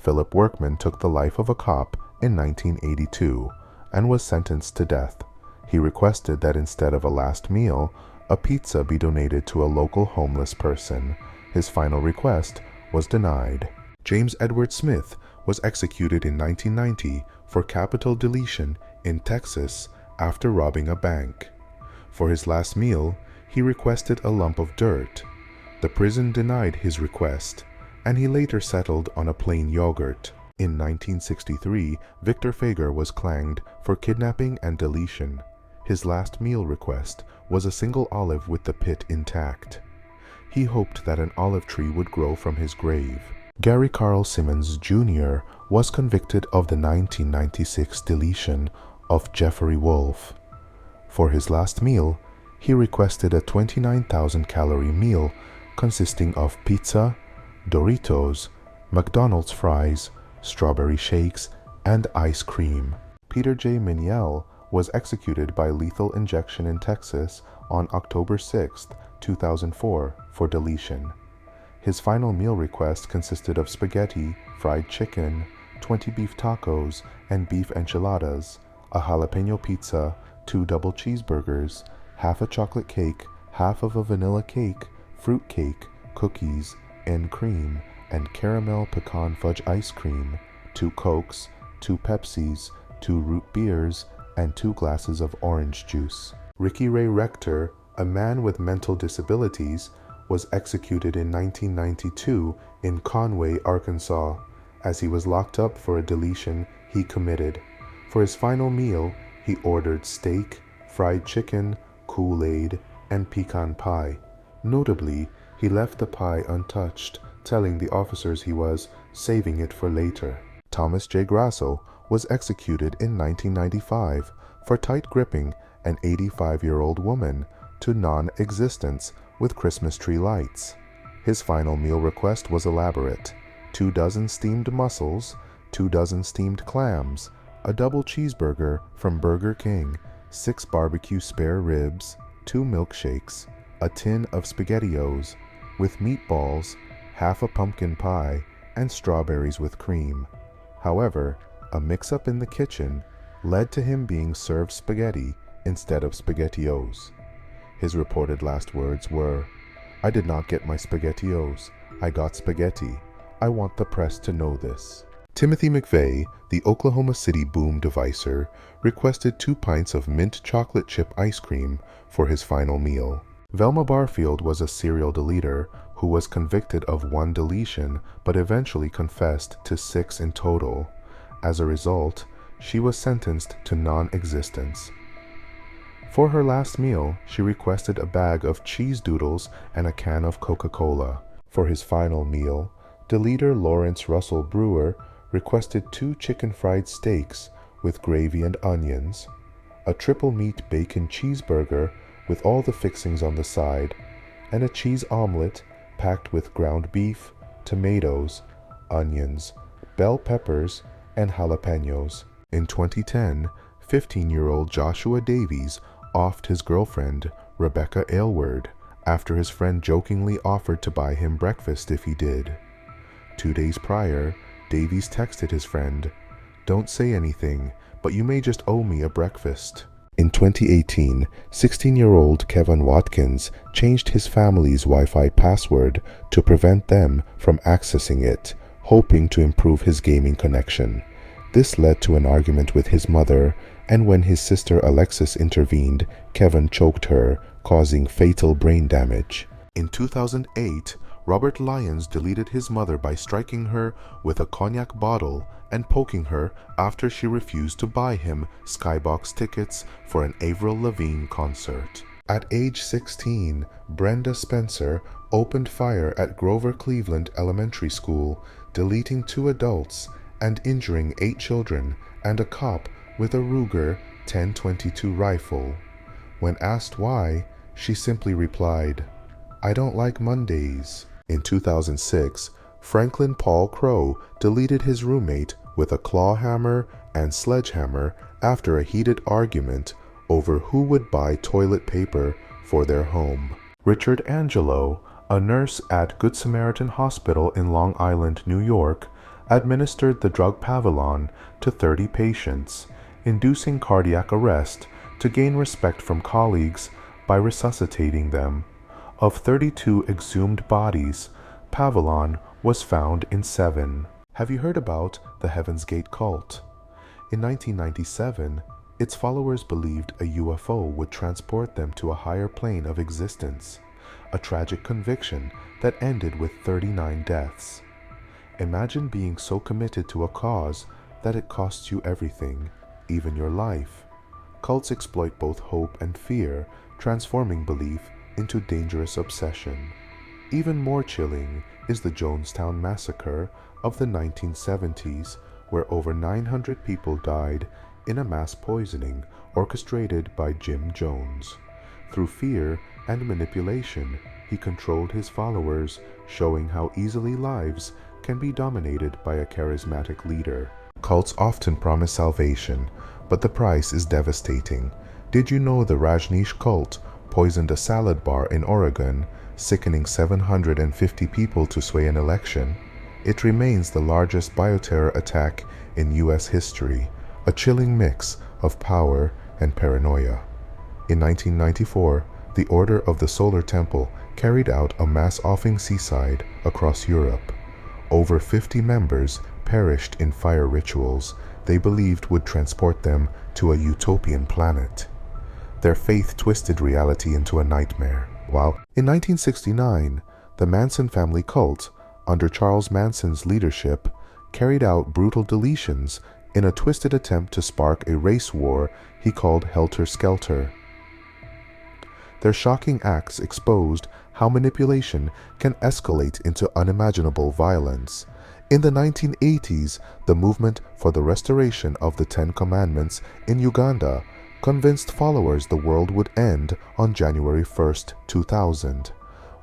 Philip Workman took the life of a cop in 1982 and was sentenced to death. He requested that instead of a last meal, a pizza be donated to a local homeless person. His final request was denied. James Edward Smith was executed in 1990 for capital deletion in Texas after robbing a bank. For his last meal, he requested a lump of dirt. The prison denied his request, and he later settled on a plain yogurt. In 1963, Victor Fager was clanged for kidnapping and deletion. His last meal request was a single olive with the pit intact. He hoped that an olive tree would grow from his grave. Gary Carl Simmons Jr. was convicted of the 1996 deletion of Jeffrey Wolf. For his last meal, he requested a 29,000-calorie meal consisting of pizza, Doritos, McDonald's fries, strawberry shakes, and ice cream. Peter J. Miniel was executed by lethal injection in Texas on October 6, 2004 for deletion. His final meal request consisted of spaghetti, fried chicken, 20 beef tacos and beef enchiladas, a jalapeno pizza, 2 double cheeseburgers, half a chocolate cake, half of a vanilla cake, fruit cake, cookies, and cream, and caramel pecan fudge ice cream, 2 Cokes, 2 Pepsis, 2 root beers, and 2 glasses of orange juice. Ricky Ray Rector, a man with mental disabilities, was executed in 1992 in Conway, Arkansas, as he was locked up for a deletion he committed. For his final meal, he ordered steak, fried chicken, Kool-Aid, and pecan pie. Notably, he left the pie untouched, telling the officers he was saving it for later. Thomas J. Grasso was executed in 1995 for tight gripping an 85-year-old woman to non-existence with Christmas tree lights. His final meal request was elaborate: 2 dozen steamed mussels, 2 dozen steamed clams, a double cheeseburger from Burger King, 6 barbecue spare ribs, 2 milkshakes, a tin of SpaghettiOs with meatballs, half a pumpkin pie, and strawberries with cream. However, a mix-up in the kitchen led to him being served spaghetti instead of SpaghettiOs. His reported last words were, "I did not get my SpaghettiOs. I got spaghetti. I want the press to know this." Timothy McVeigh, the Oklahoma City boom devicer, requested 2 pints of mint chocolate chip ice cream for his final meal. Velma Barfield was a serial deleter who was convicted of 1 deletion but eventually confessed to 6 in total. As a result, she was sentenced to non-existence. For her last meal, she requested a bag of cheese doodles and a can of Coca-Cola. For his final meal, deleter Lawrence Russell Brewer requested 2 chicken fried steaks with gravy and onions, a triple meat bacon cheeseburger with all the fixings on the side, and a cheese omelet packed with ground beef, tomatoes, onions, bell peppers, and jalapenos. In 2010, 15-year-old Joshua Davies offed his girlfriend, Rebecca Aylward, after his friend jokingly offered to buy him breakfast if he did. 2 days prior, Davies texted his friend, "Don't say anything, but you may just owe me a breakfast." In 2018, 16-year-old Kevin Watkins changed his family's Wi-Fi password to prevent them from accessing it, hoping to improve his gaming connection. This led to an argument with his mother, and when his sister Alexis intervened, Kevin choked her, causing fatal brain damage. In 2008, Robert Lyons deleted his mother by striking her with a cognac bottle and poking her after she refused to buy him skybox tickets for an Avril Lavigne concert. At age 16, Brenda Spencer opened fire at Grover Cleveland Elementary School, deleting 2 adults and injuring 8 children and a cop with a Ruger 10-22 rifle. When asked why, she simply replied, "I don't like Mondays." In 2006, Franklin Paul Crow deleted his roommate with a claw hammer and sledgehammer after a heated argument over who would buy toilet paper for their home. Richard Angelo, a nurse at Good Samaritan Hospital in Long Island, New York, administered the drug Pavilon to 30 patients, inducing cardiac arrest to gain respect from colleagues by resuscitating them. Of 32 exhumed bodies, Pavilon was found in 7. Have you heard about the Heaven's Gate cult? In 1997, its followers believed a UFO would transport them to a higher plane of existence, a tragic conviction that ended with 39 deaths. Imagine being so committed to a cause that it costs you everything, even your life. Cults exploit both hope and fear, transforming belief into dangerous obsession. Even more chilling is the Jonestown Massacre of the 1970s, where over 900 people died in a mass poisoning orchestrated by Jim Jones. Through fear and manipulation, he controlled his followers, showing how easily lives can be dominated by a charismatic leader. Cults often promise salvation, but the price is devastating. Did you know the Rajneesh cult poisoned a salad bar in Oregon, sickening 750 people to sway an election? It remains the largest bioterror attack in U.S. history, a chilling mix of power and paranoia. In 1994, the Order of the Solar Temple carried out a mass offing seaside across Europe. Over 50 members perished in fire rituals they believed would transport them to a utopian planet. Their faith twisted reality into a nightmare. While in 1969, the Manson family cult, under Charles Manson's leadership, carried out brutal deletions in a twisted attempt to spark a race war he called Helter Skelter. Their shocking acts exposed how manipulation can escalate into unimaginable violence. In the 1980s, the movement for the restoration of the Ten Commandments in Uganda convinced followers the world would end on January 1st, 2000.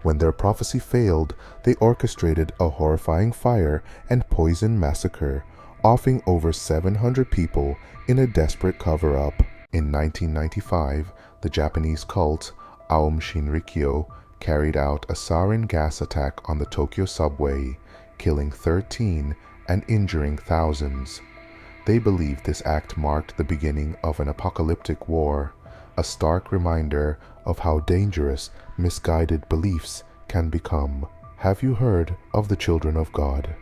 When their prophecy failed, they orchestrated a horrifying fire and poison massacre, offing over 700 people in a desperate cover-up. In 1995, the Japanese cult Aum Shinrikyo carried out a sarin gas attack on the Tokyo subway, killing 13 and injuring thousands. They believed this act marked the beginning of an apocalyptic war, a stark reminder of how dangerous misguided beliefs can become. Have you heard of the Children of God?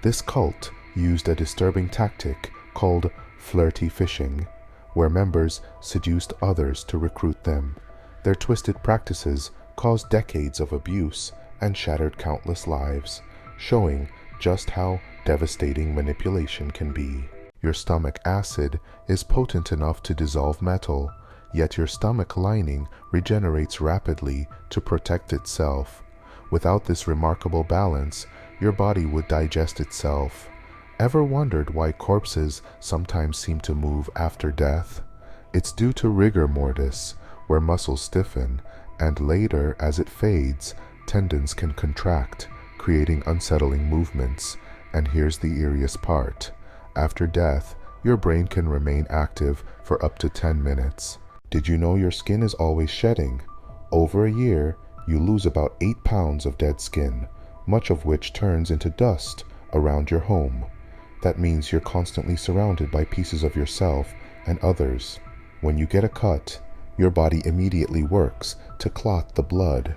This cult used a disturbing tactic called flirty fishing, where members seduced others to recruit them. Their twisted practices caused decades of abuse and shattered countless lives, showing just how devastating manipulation can be. Your stomach acid is potent enough to dissolve metal, yet your stomach lining regenerates rapidly to protect itself. Without this remarkable balance, your body would digest itself. Ever wondered why corpses sometimes seem to move after death? It's due to rigor mortis, where muscles stiffen, and later, as it fades, tendons can contract, creating unsettling movements. And here's the eeriest part. After death, your brain can remain active for up to 10 minutes. Did you know your skin is always shedding? Over a year, you lose about 8 pounds of dead skin, much of which turns into dust around your home. That means you're constantly surrounded by pieces of yourself and others. When you get a cut, your body immediately works to clot the blood.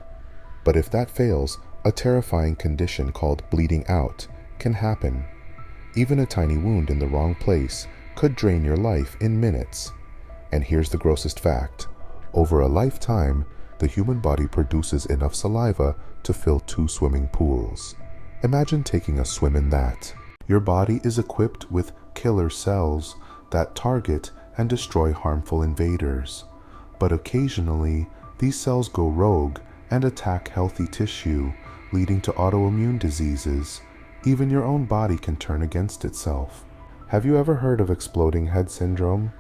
But if that fails, a terrifying condition called bleeding out can happen. Even a tiny wound in the wrong place could drain your life in minutes. And here's the grossest fact. Over a lifetime, the human body produces enough saliva to fill 2 swimming pools. Imagine taking a swim in that. Your body is equipped with killer cells that target and destroy harmful invaders. But occasionally, these cells go rogue and attack healthy tissue, leading to autoimmune diseases. Even your own body can turn against itself. Have you ever heard of exploding head syndrome?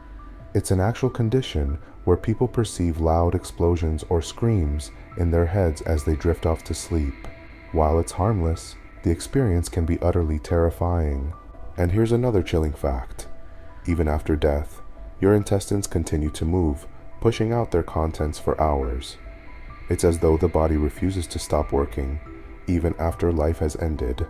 It's an actual condition where people perceive loud explosions or screams in their heads as they drift off to sleep. While it's harmless, the experience can be utterly terrifying. And here's another chilling fact. Even after death, your intestines continue to move, pushing out their contents for hours. It's as though the body refuses to stop working, even after life has ended.